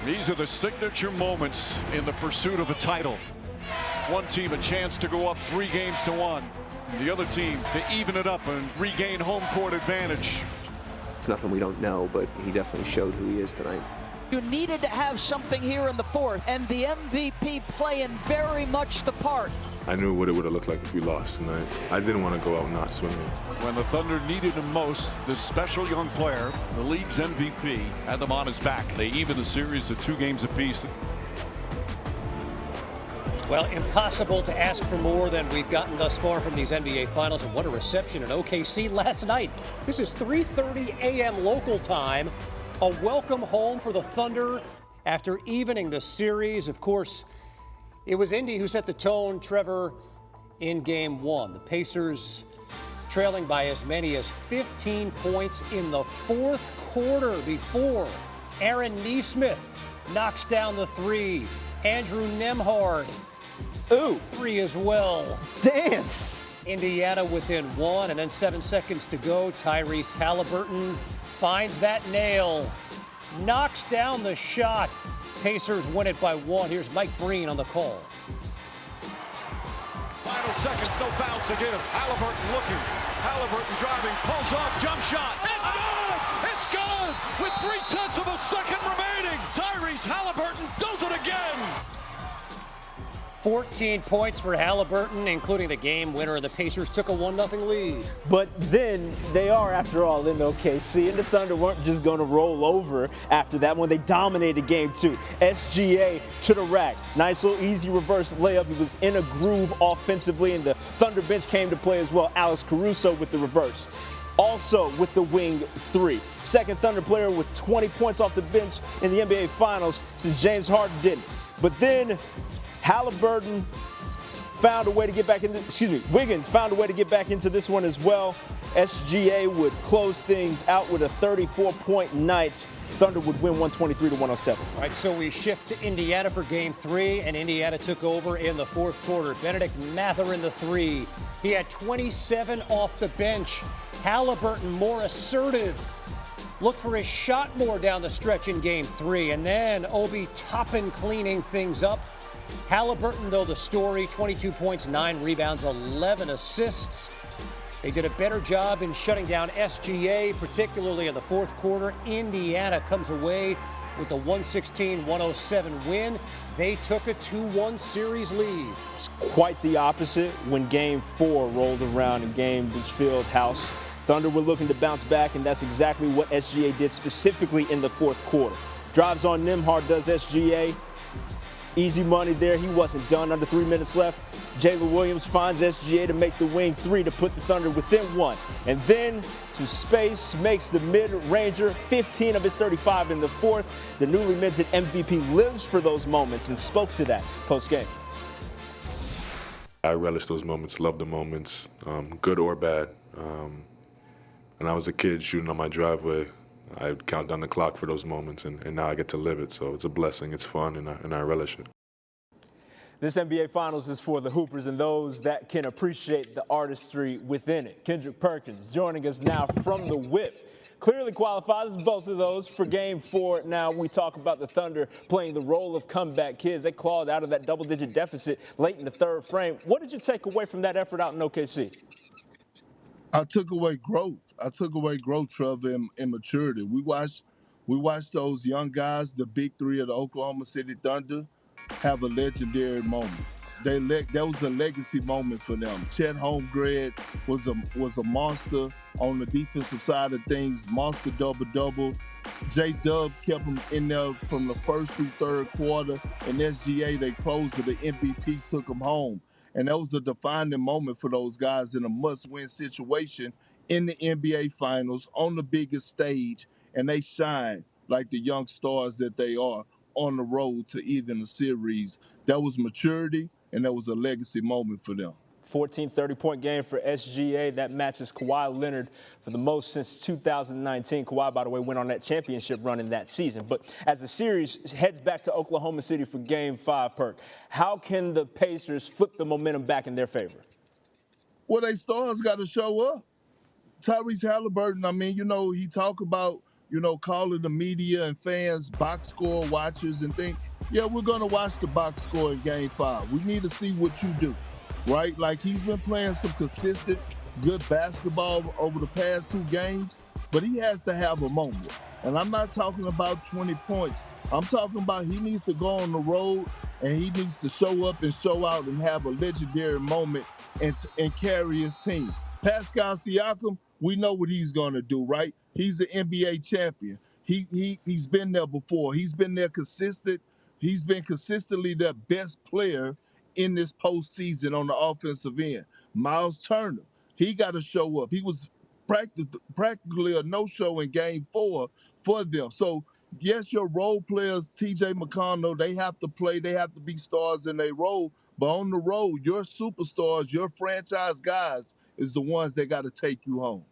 These are the signature moments in the pursuit of a title. One team a chance to go up 3-1. The other team to even it up and regain home court advantage. It's nothing we don't know, but he definitely showed who he is tonight. You needed to have something here in the fourth, and the MVP playing very much the part. I knew what it would have looked like if we lost tonight. I didn't want to go out not swinging. When the Thunder needed him most, this special young player, the league's MVP, had them on his back. They even the series to 2 games apiece. Well, impossible to ask for more than we've gotten thus far from these NBA Finals, and what a reception in OKC last night. This is 3:30 a.m. local time. A welcome home for the Thunder after evening the series. Of course, it was Indy who set the tone, Trevor, in Game 1. The Pacers trailing by as many as 15 points in the fourth quarter before Aaron Nesmith knocks down the three. Andrew Nembhard, 3 as well. Dance! Indiana within 1, and then 7 seconds to go. Tyrese Halliburton finds that nail, knocks down the shot. Pacers win it by 1. Here's Mike Breen on the call. Final seconds, no fouls to give. Halliburton looking. Halliburton driving, pulls up, jump shot. It's good! It's good! With 0.3 of a second remaining, Tyrese Halliburton does it again! 14 points for Halliburton, including the game winner. The Pacers took a 1-0 lead. But then they are, after all, in OKC, and the Thunder weren't just going to roll over after that when they dominated Game 2. SGA to the rack. Nice little easy reverse layup. He was in a groove offensively, and the Thunder bench came to play as well. Alex Caruso with the reverse. Also with the wing 3. Second Thunder player with 20 points off the bench in the NBA Finals since James Harden didn't. But then Halliburton found a way to get back into, Wiggins found a way to get back into this one as well. SGA would close things out with a 34-point night. Thunder would win 123-107. All right, so we shift to Indiana for Game 3, and Indiana took over in the fourth quarter. Benedict Mather in the 3. He had 27 off the bench. Halliburton more assertive. Looked for his shot more down the stretch in Game 3. And then Obi Toppin cleaning things up. Halliburton, though, the story, 22 points, 9 rebounds, 11 assists. They did a better job in shutting down SGA, particularly in the fourth quarter. Indiana comes away with the 116-107 win. They took a 2-1 series lead. It's quite the opposite when Game 4 rolled around in Gainbridge Fieldhouse. Thunder were looking to bounce back, and that's exactly what SGA did specifically in the fourth quarter. Drives on Nembhard, does SGA. Easy money there. He wasn't done. Under 3 minutes left. Jalen Williams finds SGA to make the wing 3 to put the Thunder within 1. And then some space makes the mid-ranger 15 of his 35 in the fourth. The newly minted MVP lives for those moments and spoke to that post-game. I relish those moments, love the moments, good or bad. When I was a kid shooting on my driveway, I'd count down the clock for those moments, and now I get to live it. So it's a blessing, it's fun, and I relish it. This NBA Finals is for the Hoopers and those that can appreciate the artistry within it. Kendrick Perkins joining us now from the Whip. Clearly qualifies both of those for Game 4. Now we talk about the Thunder playing the role of comeback kids. They clawed out of that double-digit deficit late in the third frame. What did you take away from that effort out in OKC? I took away growth. Trevor, and maturity. We watched those young guys, the big 3 of the Oklahoma City Thunder, have a legendary moment. That was a legacy moment for them. Chet Holmgren was a monster on the defensive side of things, monster double-double. J-Dub kept him in there from the first through third quarter, and SGA, they closed it. The MVP took him home. And that was a defining moment for those guys in a must-win situation in the NBA Finals on the biggest stage, and they shine like the young stars that they are on the road to even the series. That was maturity, and that was a legacy moment for them. 14 30-point game for SGA. That matches Kawhi Leonard for the most since 2019. Kawhi, by the way, went on that championship run in that season. But as the series heads back to Oklahoma City for Game 5, Perk, how can the Pacers flip the momentum back in their favor? Well, they stars got to show up. Tyrese Halliburton, he talk about calling the media and fans box score watchers and think, yeah, we're going to watch the box score in Game 5. We need to see what you do, right? Like, he's been playing some consistent, good basketball over the past 2 games, but he has to have a moment. And I'm not talking about 20 points. I'm talking about he needs to go on the road and he needs to show up and show out and have a legendary moment and carry his team. Pascal Siakam, we know what he's going to do, right? He's an NBA champion. He's been there before. He's been there consistent. He's been consistently the best player in this postseason on the offensive end. Miles Turner, he got to show up. He was practically a no-show in Game 4 for them. So, yes, your role players, T.J. McConnell, they have to play. They have to be stars in their role. But on the road, your superstars, your franchise guys is the ones that got to take you home.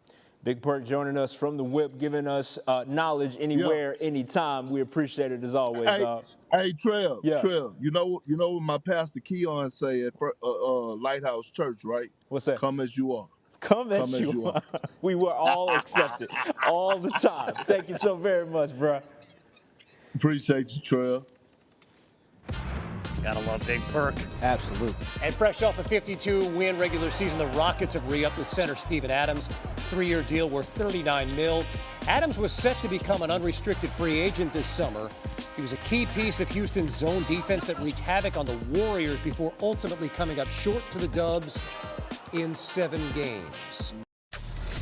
Big Perk joining us from the whip, giving us knowledge anywhere, anytime. We appreciate it as always. Hey, Trev, Trev, you know what my pastor Keon say at Lighthouse Church, right? What's that? Come as you are. Come as you are. We were all accepted all the time. Thank you so very much, bro. Appreciate you, Trev. Gotta love Big Perk. Absolutely. And fresh off a 52-win regular season, the Rockets have re-upped with center Steven Adams. 3-year deal worth $39 million. Adams was set to become an unrestricted free agent this summer. He was a key piece of Houston's zone defense that wreaked havoc on the Warriors before ultimately coming up short to the Dubs in 7 games.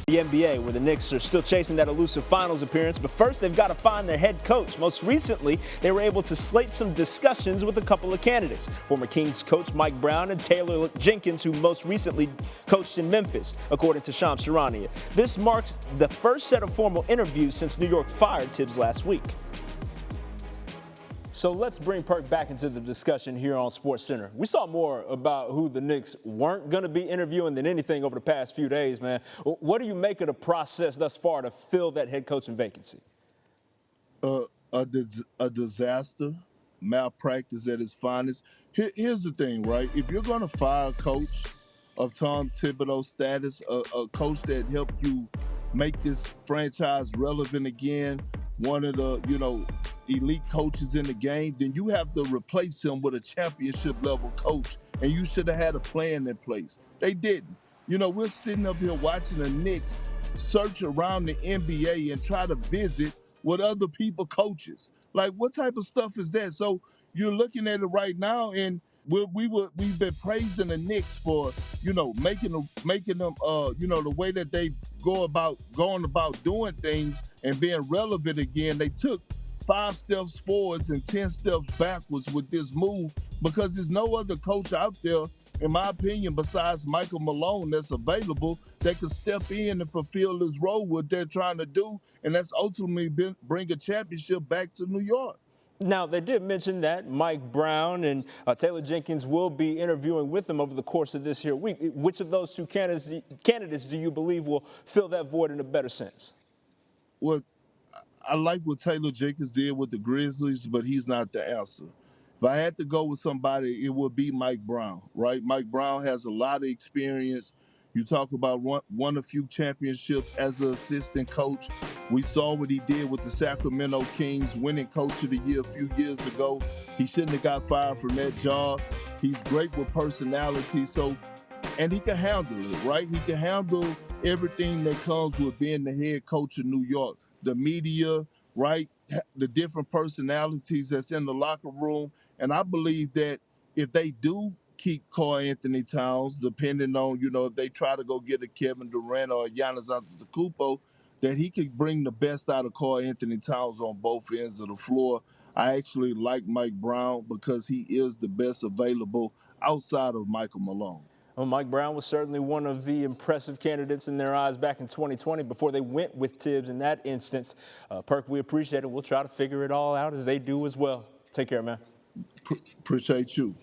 The NBA, where the Knicks are still chasing that elusive finals appearance, but first they've got to find their head coach. Most recently, they were able to slate some discussions with a couple of candidates. Former Kings coach Mike Brown and Taylor Jenkins, who most recently coached in Memphis, according to Shams Charania. This marks the first set of formal interviews since New York fired Tibbs last week. So let's bring Perk back into the discussion here on SportsCenter. We saw more about who the Knicks weren't going to be interviewing than anything over the past few days, man. What do you make of the process thus far to fill that head coaching vacancy? A disaster, malpractice at its finest. Here's the thing, right? If you're going to fire a coach of Tom Thibodeau's status, a coach that helped you make this franchise relevant again, one of the, elite coaches in the game, then you have to replace him with a championship level coach, and you should have had a plan in place. They didn't. We're sitting up here watching the Knicks search around the NBA and try to visit what other people coaches. Like, what type of stuff is that? So you're looking at it right now, and we've been praising the Knicks for, making them, the way that they going about doing things and being relevant again. They took 5 steps forwards and 10 steps backwards with this move because there's no other coach out there, in my opinion, besides Michael Malone that's available that can step in and fulfill this role, what they're trying to do, and that's ultimately bring a championship back to New York. Now, they did mention that Mike Brown and Taylor Jenkins will be interviewing with them over the course of this here week. Which of those 2 candidates do you believe will fill that void in a better sense? Well, I like what Taylor Jenkins did with the Grizzlies, but he's not the answer. If I had to go with somebody, it would be Mike Brown, right? Mike Brown has a lot of experience. You talk about won a few championships as an assistant coach. We saw what he did with the Sacramento Kings, winning Coach of the Year a few years ago. He shouldn't have got fired from that job. He's great with personality, and he can handle it, right? He can handle everything that comes with being the head coach of New York. The media, right? The different personalities that's in the locker room. And I believe that if they do keep Karl-Anthony Towns, depending on, if they try to go get a Kevin Durant or a Giannis Antetokounmpo, that he could bring the best out of Karl-Anthony Towns on both ends of the floor. I actually like Mike Brown because he is the best available outside of Michael Malone. Well, Mike Brown was certainly one of the impressive candidates in their eyes back in 2020 before they went with Tibbs in that instance. Perk, we appreciate it. We'll try to figure it all out as they do as well. Take care, man. Appreciate you.